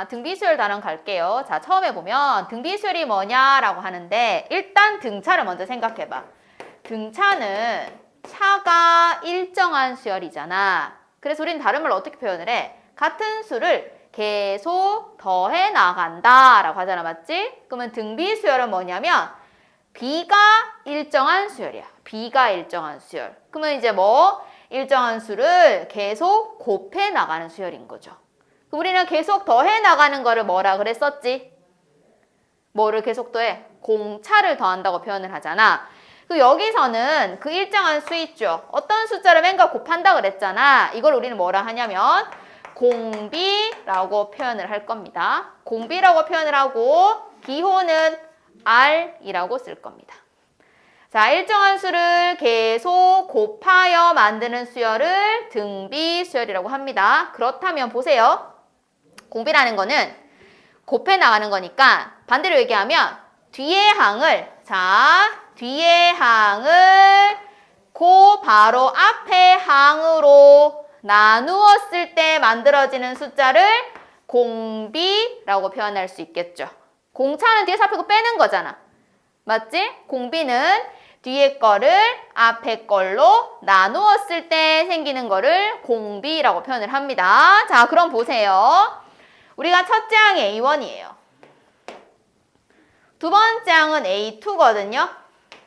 등비 수열 단원 갈게요. 자, 처음에 보면 등비 수열이 뭐냐라고 하는데 일단 등차를 먼저 생각해봐. 등차는 차가 일정한 수열이잖아. 그래서 우리는 다른 말로 어떻게 표현을 해? 같은 수를 계속 더해 나간다 라고 하잖아. 맞지? 그러면 등비 수열은 뭐냐면 B가 일정한 수열이야. B가 일정한 수열. 그러면 이제 뭐? 일정한 수를 계속 곱해 나가는 수열인 거죠. 우리는 계속 더해 나가는 거를 뭐라 그랬었지? 뭐를 계속 더해? 공차를 더한다고 표현을 하잖아. 그 여기서는 그 일정한 수 있죠. 어떤 숫자를 맨과 곱한다 그랬잖아. 이걸 우리는 뭐라 하냐면 공비라고 표현을 할 겁니다. 공비라고 표현을 하고 기호는 R이라고 쓸 겁니다. 자, 일정한 수를 계속 곱하여 만드는 수열을 등비 수열이라고 합니다. 그렇다면 보세요. 공비라는 거는 곱해 나가는 거니까 반대로 얘기하면 뒤의 항을 뒤의 항을 바로 앞의 항으로 나누었을 때 만들어지는 숫자를 공비라고 표현할 수 있겠죠. 공차는 뒤에서 앞에 거 빼는 거잖아. 맞지? 공비는 뒤에 거를 앞에 걸로 나누었을 때 생기는 거를 공비라고 표현을 합니다. 자, 그럼 보세요. 우리가 첫째 항이 A1이에요. 두 번째 항은 A2거든요.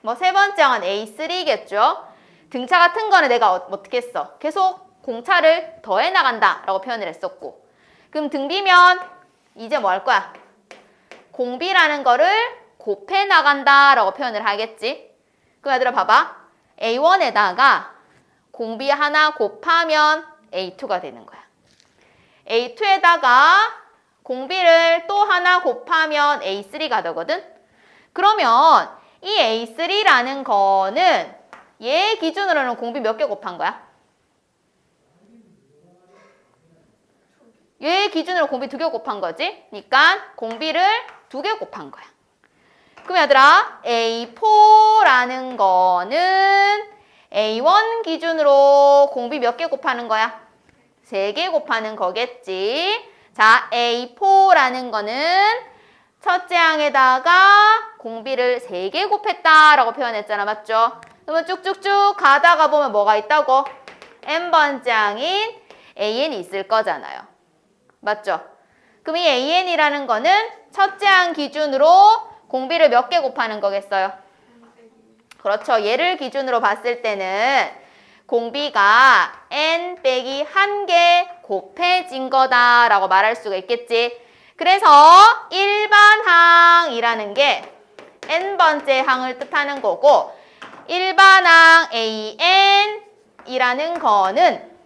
뭐 세 번째 항은 A3겠죠. 등차 같은 거는 내가 어떻게 했어? 계속 공차를 더해 나간다 라고 표현을 했었고. 그럼 등비면 이제 뭐 할 거야? 공비라는 거를 곱해 나간다 라고 표현을 하겠지. 그럼 얘들아 봐봐. A1에다가 공비 하나 곱하면 A2가 되는 거야. A2에다가 공비를 또 하나 곱하면 A3가 되거든? 그러면 이 A3라는 거는 얘 기준으로는 공비 몇 개 곱한 거야? 얘 기준으로 공비 2개 곱한 거지? 그러니까 공비를 2개 곱한 거야. 그럼 얘들아 A4라는 거는 A1 기준으로 공비 몇 개 곱하는 거야? 3개 곱하는 거겠지. 자, A4라는 거는 첫째 항에다가 공비를 3개 곱했다라고 표현했잖아. 맞죠? 그러면 쭉쭉쭉 가다가 보면 뭐가 있다고? n번째 항인 AN이 있을 거잖아요. 맞죠? 그럼 이 AN이라는 거는 첫째 항 기준으로 공비를 몇 개 곱하는 거겠어요? 그렇죠. 얘를 기준으로 봤을 때는 공비가 n 빼기 1개 곱해진 거다라고 말할 수가 있겠지. 그래서 일반항이라는 게 n번째 항을 뜻하는 거고 일반항 an이라는 거는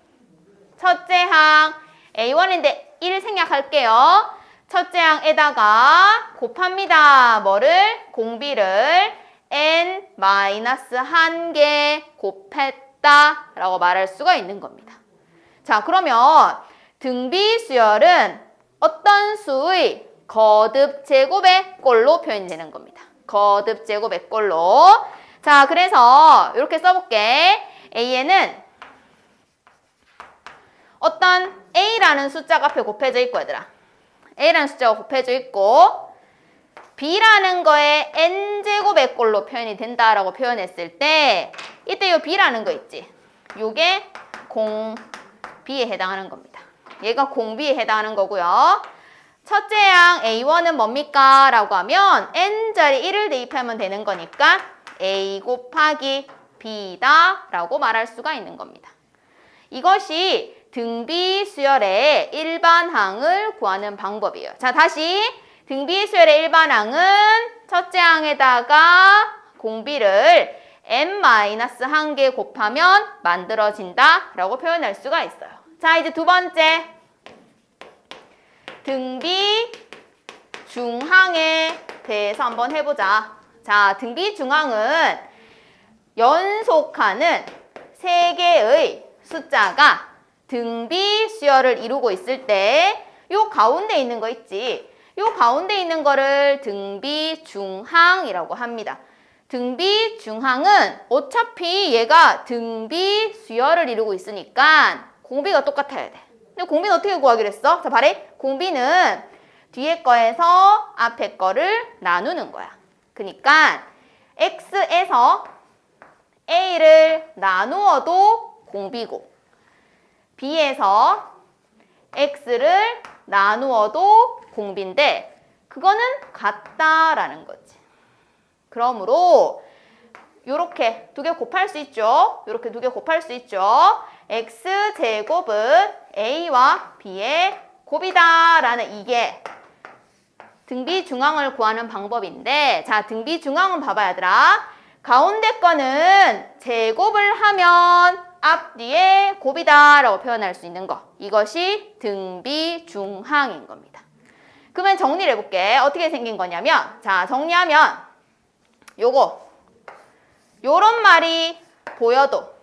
첫째 항 A1인데 1 생략할게요. 첫째 항에다가 곱합니다. 뭐를? 공비를 n-1개 곱했다 라고 말할 수가 있는 겁니다. 자, 그러면 등비 수열은 어떤 수의 거듭 제곱의 꼴로 표현이 되는 겁니다. 거듭 제곱의 꼴로. 자, 그래서 이렇게 써볼게. A에는 어떤 A라는 숫자가 앞에 곱해져 있고 얘들아. A라는 숫자가 곱해져 있고 B라는 거에 N제곱의 꼴로 표현이 된다라고 표현했을 때 이때 요 B라는 거 있지? 요게 공비에 해당하는 겁니다. 얘가 공비에 해당하는 거고요. 첫째 항 A1은 뭡니까? 라고 하면 N자리 1을 대입하면 되는 거니까 A 곱하기 B다 라고 말할 수가 있는 겁니다. 이것이 등비 수열의 일반항을 구하는 방법이에요. 자, 다시 등비 수열의 일반항은 첫째 항에다가 공비를 n-1개 곱하면 만들어진다 라고 표현할 수가 있어요. 자, 이제 두 번째 등비 중항에 대해서 한번 해보자. 자, 등비 중항은 연속하는 3개의 숫자가 등비 수열을 이루고 있을 때 요 가운데 있는 거 있지? 요 가운데 있는 거를 등비 중항이라고 합니다. 등비 중항은 어차피 얘가 등비 수열을 이루고 있으니까 공비가 똑같아야 돼. 근데 공비는 어떻게 구하기로 했어? 자, 바래. 공비는 뒤에 거에서 앞에 거를 나누는 거야. 그러니까 x에서 a를 나누어도 공비고 b에서 x를 나누어도 공비인데 그거는 같다라는 거지. 그러므로 요렇게 두 개 곱할 수 있죠. 요렇게 두 개 곱할 수 있죠. x제곱은 a와 b의 곱이다라는 이게 등비중앙을 구하는 방법인데 자, 등비중앙은 봐봐 얘들아. 가운데 거는 제곱을 하면 앞뒤에 곱이다라고 표현할 수 있는 거. 이것이 등비중항인 겁니다. 그러면 정리를 해볼게. 어떻게 생긴 거냐면 자, 정리하면 요런 말이 보여도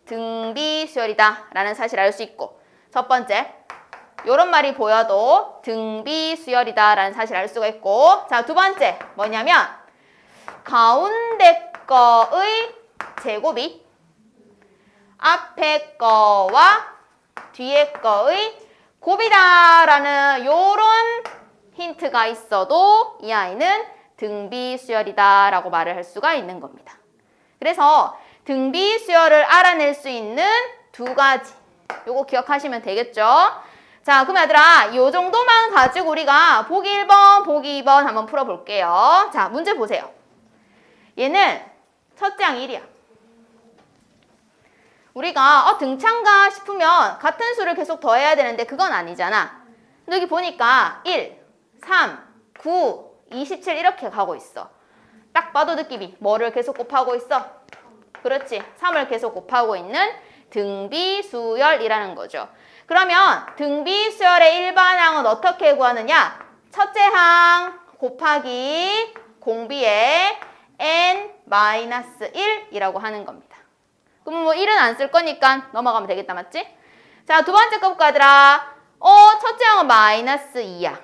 등비수열이다 라는 사실을 알 수 있고 첫 번째, 요런 말이 보여도 등비수열이다 라는 사실을 알 수가 있고 자, 두 번째 뭐냐면 가운데 거의 제곱이 앞에 거와 뒤에 거의 곱이다 라는 요런 힌트가 있어도 이 아이는 등비수열이다 라고 말을 할 수가 있는 겁니다. 그래서 등비수열을 알아낼 수 있는 두 가지 요거 기억하시면 되겠죠? 자, 그럼 얘들아 요 정도만 가지고 우리가 보기 1번, 보기 2번 한번 풀어볼게요. 자, 문제 보세요. 얘는 첫째 항 1이야. 우리가 등차인가 싶으면 같은 수를 계속 더해야 되는데 그건 아니잖아. 근데 여기 보니까 1, 3, 9, 27 이렇게 가고 있어. 딱 봐도 느낌이 뭐를 계속 곱하고 있어? 그렇지. 3을 계속 곱하고 있는 등비수열이라는 거죠. 그러면 등비수열의 일반항은 어떻게 구하느냐? 첫째 항 곱하기 공비의 n-1이라고 하는 겁니다. 그럼 뭐 1은 안 쓸 거니까 넘어가면 되겠다, 맞지? 자, 두 번째 거 볼까, 얘들아? 첫째 항은 -2야.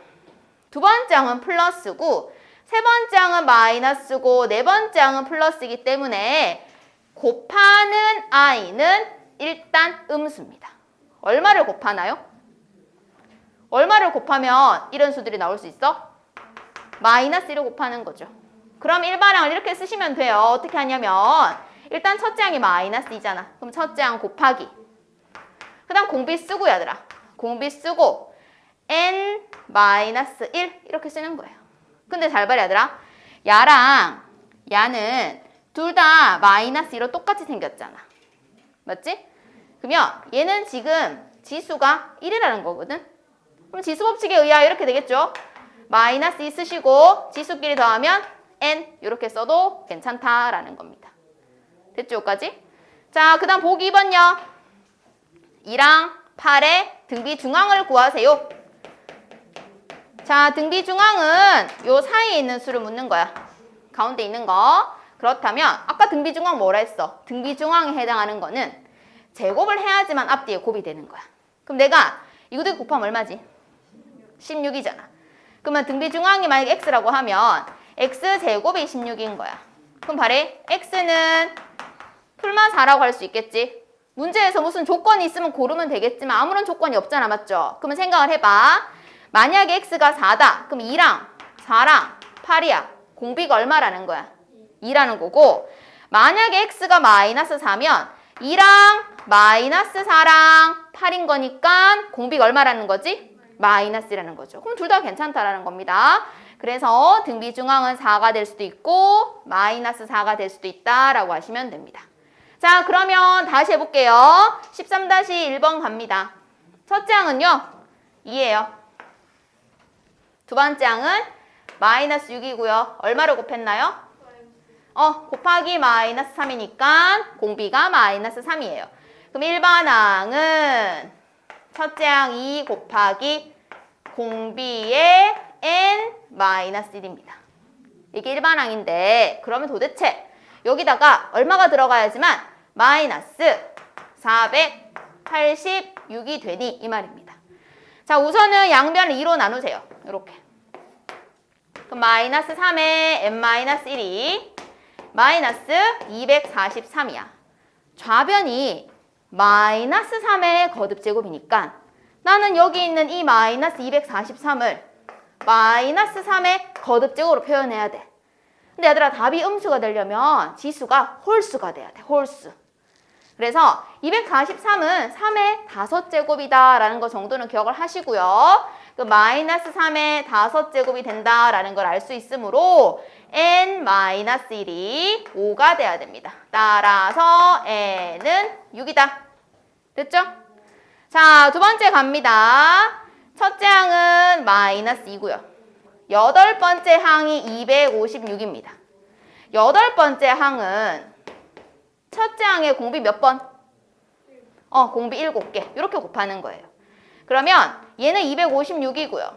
두 번째 항은 플러스고, 세 번째 항은 마이너스고, 네 번째 항은 플러스이기 때문에 곱하는 i는 일단 음수입니다. 얼마를 곱하나요? 얼마를 곱하면 이런 수들이 나올 수 있어? -1을 곱하는 거죠. 그럼 일반항을 이렇게 쓰시면 돼요. 어떻게 하냐면 일단 첫째 항이 -2잖아. 그럼 첫째 항 곱하기. 그 다음 공비 쓰고 얘들아. 공비 쓰고 n-1 이렇게 쓰는 거예요. 근데 잘 봐라 얘들아. 야랑 야는 둘 다 -1로 똑같이 생겼잖아. 맞지? 그러면 얘는 지금 지수가 1이라는 거거든. 그럼 지수 법칙에 의하여 이렇게 되겠죠? -2 쓰시고 지수끼리 더하면 n 이렇게 써도 괜찮다라는 겁니다. 됐죠? 여기까지? 자, 그 다음 보기 2번요. 2랑 8의 등비중항을 구하세요. 자, 등비중항은 요 사이에 있는 수를 묻는 거야. 가운데 있는 거. 그렇다면 아까 등비중항 뭐라 했어? 등비중항에 해당하는 거는 제곱을 해야지만 앞뒤에 곱이 되는 거야. 그럼 내가 이거 곱하면 얼마지? 16이잖아. 그러면 등비중항이 만약에 x라고 하면 x제곱이 16인 거야. 그럼 바래 x는 풀만 4라고 할 수 있겠지? 문제에서 무슨 조건이 있으면 고르면 되겠지만 아무런 조건이 없잖아. 맞죠? 그러면 생각을 해봐. 만약에 x가 4다. 그럼 2랑 4랑 8이야. 공비가 얼마라는 거야? 2라는 거고 만약에 x가 -4면 2랑 -4랑 8인 거니까 공비가 얼마라는 거지? -1라는 거죠. 그럼 둘 다 괜찮다라는 겁니다. 그래서 등비중항은 4가 될 수도 있고 -4가 될 수도 있다라고 하시면 됩니다. 자, 그러면 다시 해볼게요. 13-1번 갑니다. 첫째 항은요 2예요. 두 번째 항은 -6이고요. 얼마를 곱했나요? 곱하기 -3이니까 공비가 -3이에요. 그럼 일반항은 첫째 항 2 곱하기 공비의 n-1입니다. 이게 일반항인데 그러면 도대체 여기다가 얼마가 들어가야지만 -486이 되니 이 말입니다. 자, 우선은 양변을 2로 나누세요. 이렇게. 그럼 -3의 n-1이 -243이야. 좌변이 -3의 거듭제곱이니까 나는 여기 있는 이 -243을 마이너스 3의 거듭제곱으로 표현해야 돼. 근데 얘들아 답이 음수가 되려면 지수가 홀수가 돼야 돼. 홀수. 그래서 243은 3의 5제곱이다 라는 거 정도는 기억을 하시고요. 그 마이너스 3의 5제곱이 된다라는 걸 알 수 있으므로 n-1이 5가 돼야 됩니다. 따라서 n은 6이다. 됐죠? 자, 두 번째 갑니다. 첫째 항은 마이너스 2고요. 여덟 번째 항이 256입니다. 여덟 번째 항은 첫째 항의 공비 몇 번? 공비 7개. 이렇게 곱하는 거예요. 그러면 얘는 256이고요.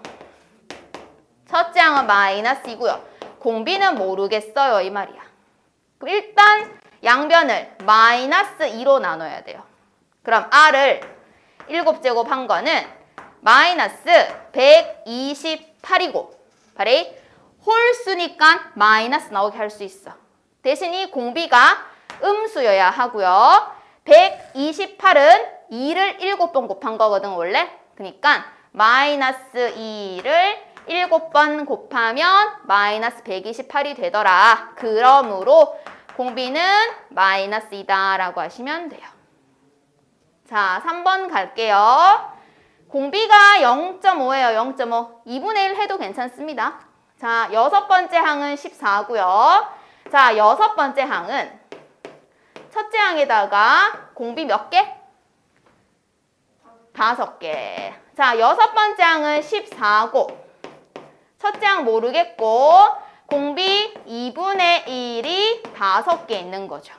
첫째 항은 마이너스 2고요. 공비는 모르겠어요. 이 말이야. 그럼 일단 양변을 마이너스 2로 나눠야 돼요. 그럼 r을 7제곱 한 거는 마이너스 128이고 바로 홀수니까 마이너스 나오게 할 수 있어. 대신 이 공비가 음수여야 하고요. 128은 2를 7번 곱한 거거든 원래. 그러니까 마이너스 2를 7번 곱하면 마이너스 128이 되더라. 그러므로 공비는 마이너스 2다 라고 하시면 돼요. 자, 3번 갈게요. 공비가 0.5예요. 0.5. 2분의 1 해도 괜찮습니다. 자, 여섯 번째 항은 14고요. 자, 여섯 번째 항은 첫째 항에다가 공비 몇 개? 5개. 자, 여섯 번째 항은 14고 첫째 항 모르겠고 공비 2분의 1이 5개 있는 거죠.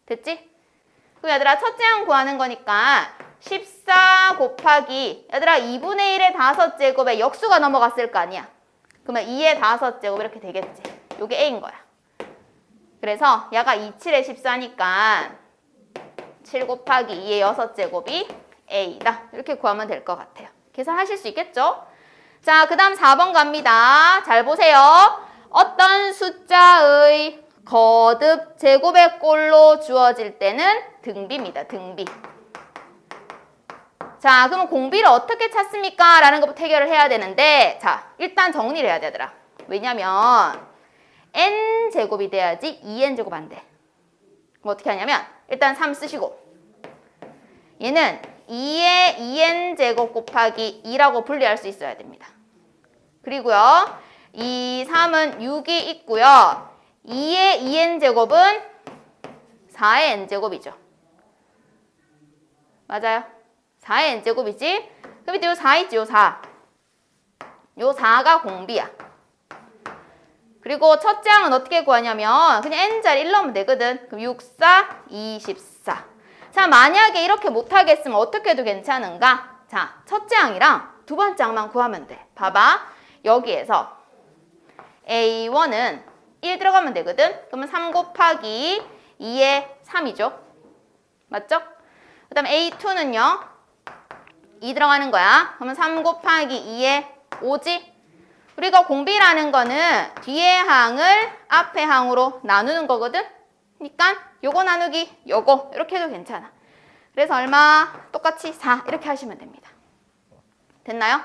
됐지? 그럼 얘들아 첫째 항 구하는 거니까 14 곱하기 얘들아 2분의 1의 5제곱에 역수가 넘어갔을 거 아니야. 그러면 2의 5제곱 이렇게 되겠지. 요게 A인 거야. 그래서 얘가 27에 14니까 7 곱하기 2의 6제곱이 A다. 이렇게 구하면 될 것 같아요. 계산하실 수 있겠죠? 자, 그 다음 4번 갑니다. 잘 보세요. 어떤 숫자의 거듭 제곱의 꼴로 주어질 때는 등비입니다. 등비. 자, 그러면 공비를 어떻게 찾습니까? 라는 것부터 해결을 해야 되는데 자, 일단 정리를 해야 되더라. 왜냐면 n제곱이 돼야지 2n제곱 안 돼. 그럼 어떻게 하냐면 일단 3 쓰시고 얘는 2의 2n제곱 곱하기 2라고 분리할 수 있어야 됩니다. 그리고요 2, 3은 6이 있고요 2의 2n제곱은 4의 n제곱이죠. 맞아요. 4의 n제곱이지. 그 밑에 요 4 있지, 요 4. 요 4가 공비야. 그리고 첫째 항은 어떻게 구하냐면 그냥 n자리 1 넣으면 되거든. 그럼 6, 4, 24. 자, 만약에 이렇게 못하겠으면 어떻게 해도 괜찮은가? 자, 첫째 항이랑 두 번째 항만 구하면 돼. 봐봐. 여기에서 A1은 1 들어가면 되거든. 그러면 3 곱하기 2의 3이죠. 맞죠? 그 다음 A2는요. 2 들어가는 거야. 그러면 3 곱하기 2의 5지? 우리가 공비라는 거는 뒤에 항을 앞에 항으로 나누는 거거든? 그러니까 요거 나누기 요거 이렇게 해도 괜찮아. 그래서 얼마? 똑같이 4 이렇게 하시면 됩니다. 됐나요?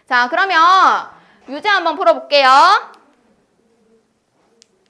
자, 그러면 유제 한번 풀어볼게요.